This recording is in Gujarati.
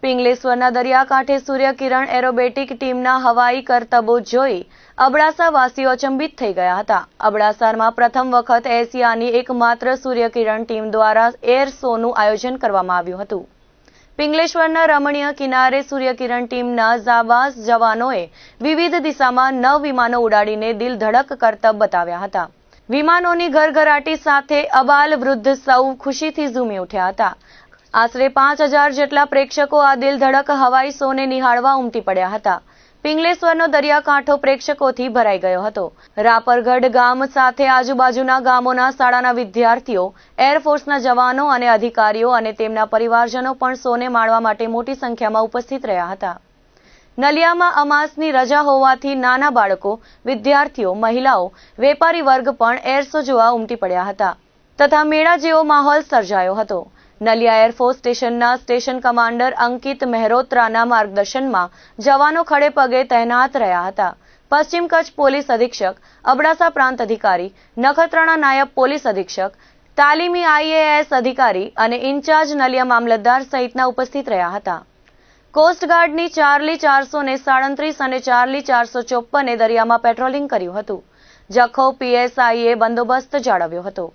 પિંગલેશ્વરના દરિયાકાંઠે સૂર્યકિરણ એરોબેટિક ટીમના હવાઈ કરતબો જોઈ અબડાસાવાસીઓ અચંબિત થઈ ગયા હતા. અબડાસામાં પ્રથમ વખત એશિયાની એકમાત્ર સૂર્યકિરણ ટીમ દ્વારા એર શોનું આયોજન કરવામાં આવ્યું હતું. પિંગલેશ્વરના રમણીય કિનારે સૂર્યકિરણ ટીમના જાબાઝ જવાનોએ વિવિધ દિશામાં 9 વિમાનો ઉડાડીને દિલધડક કરતબ બતાવ્યા હતા. વિમાનોની ગરગરાટી સાથે અબાલ વૃદ્ધ સૌ ખુશીથી ઝૂમી ઉઠ્યા હતા. આશરે 5000 જેટલા પ્રેક્ષકો આ દિલધડક હવાઈ શોને નિહાળવા ઉમટી પડ્યા હતા. પિંગલેશ્વરનો દરિયાકાંઠો પ્રેક્ષકોથી ભરાઈ ગયો હતો. રાપરગઢ ગામ સાથે આજુબાજુના ગામોના શાળાના વિદ્યાર્થીઓ, એરફોર્સના જવાનો અને અધિકારીઓ અને તેમના પરિવારજનો પણ શોને માણવા માટે મોટી સંખ્યામાં ઉપસ્થિત રહ્યા હતા. નલિયામાં અમાસની રજા હોવાથી નાના બાળકો, વિદ્યાર્થીઓ, મહિલાઓ, વેપારી વર્ગ પણ એર શો જોવા ઉમટી પડ્યા હતા તથા મેળા જેવો માહોલ સર્જાયો હતો. નલિયા એરફોર્સ સ્ટેશનના સ્ટેશન કમાન્ડર અંકિત મહેરોત્રાના માર્ગદર્શનમાં જવાનો ખડે પગે તૈનાત રહ્યા હતા. પશ્ચિમ કચ્છ પોલીસ અધિક્ષક, અબડાસા પ્રાંત અધિકારી, નખત્રાણા નાયબ પોલીસ અધિક્ષક, તાલીમી IAS અધિકારી અને ઇન્ચાર્જ નલિયા મામલતદાર સહિતના ઉપસ્થિત રહ્યા હતા. કોસ્ટગાર્ડની ચાર્લી 437 અને ચાર્લી 454 દરિયામાં પેટ્રોલિંગ કર્યું હતું. જખૌ PSIએ બંદોબસ્ત જાળવ્યો હતો.